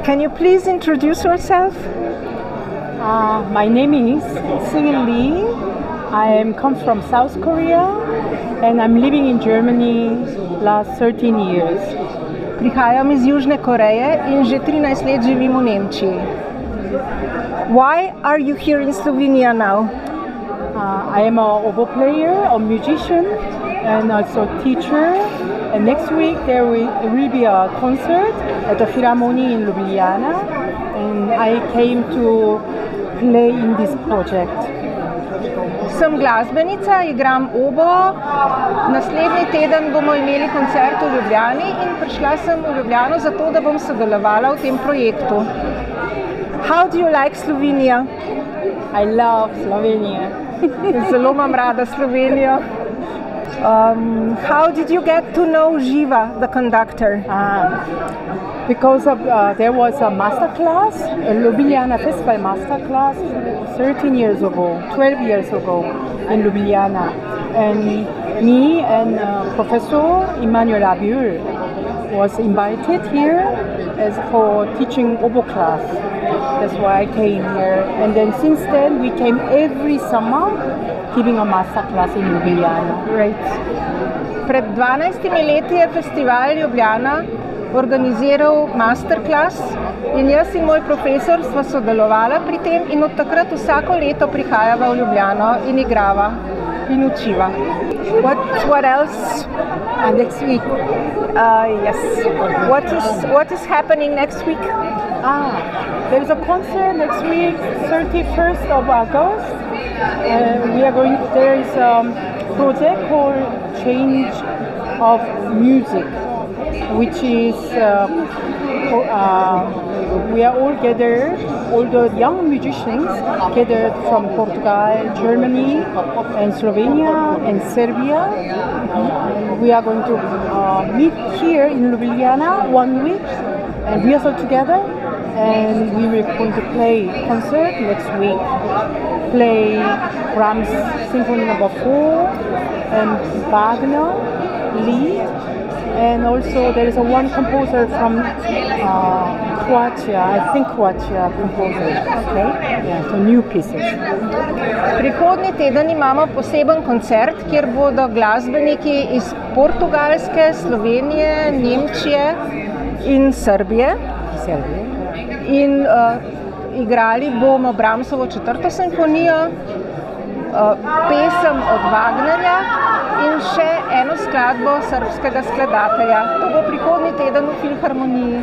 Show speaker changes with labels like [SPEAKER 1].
[SPEAKER 1] Can you please introduce yourself?
[SPEAKER 2] My name is Seung Eun Lee. I come from South Korea and I'm living in Germany last 13 years.
[SPEAKER 1] Prihajam iz Južne Koreje in že 13 let živim v Nemčiji. Why are you here in Slovenia now?
[SPEAKER 2] I am an oboe player, a musician, and also teacher. And next week there will be a concert at the Philharmonie in Ljubljana, and I came to play in this project.
[SPEAKER 1] Sem glasbenica, igram oboe. Naslednji teden bomo imeli koncert v Ljubljani in prišla sem v Ljubljano zato, da bom sodelovala v tem projektu. How do you like Slovenia?
[SPEAKER 2] I love Slovenia.
[SPEAKER 1] Zelo imam rada Slovenijo. How did you get to know Živa, the conductor?
[SPEAKER 2] Because there was a master class, a Ljubljana festival master class 13 years ago, 12 years ago in Ljubljana. And me and Professor Emmanuel Abul was invited here as for teaching oboe class. That's why I came here. And then since then we came every summer giving a master class in Ljubljana.
[SPEAKER 1] Great. Pred 12 leti je festival Ljubljana organiziral masterclass in jaz in moj profesor sva sodelovala pri tem in od takrat vsako leto prihajava v Ljubljano in igrava in učiva. What else?
[SPEAKER 2] Next week.
[SPEAKER 1] Yes. What is happening next week?
[SPEAKER 2] There is a concert next week, 31st of August. There is a project called Change of Music, which is we are all gathered, all the young musicians gathered from Portugal, Germany, and Slovenia, and Serbia. And we are going to meet here in Ljubljana 1 week and rehearsal together, and we will going to play concert next week. Play Brahms Symphony No. 4 and Wagner, Lee. And also there is one composer from Croatia, I think Croatia composer.
[SPEAKER 1] Okay.
[SPEAKER 2] Yeah, so new pieces.
[SPEAKER 1] Prihodnji teden imamo poseben koncert, kjer bodo glasbeniki iz Portugalske, Slovenije, Nemčije in Srbije. In igrali bomo Brahmsovo 4. simfonijo, pesem od Wagnerja in še eno skladbo srbskega skladatelja. To bo prihodnji teden v Filharmoniji.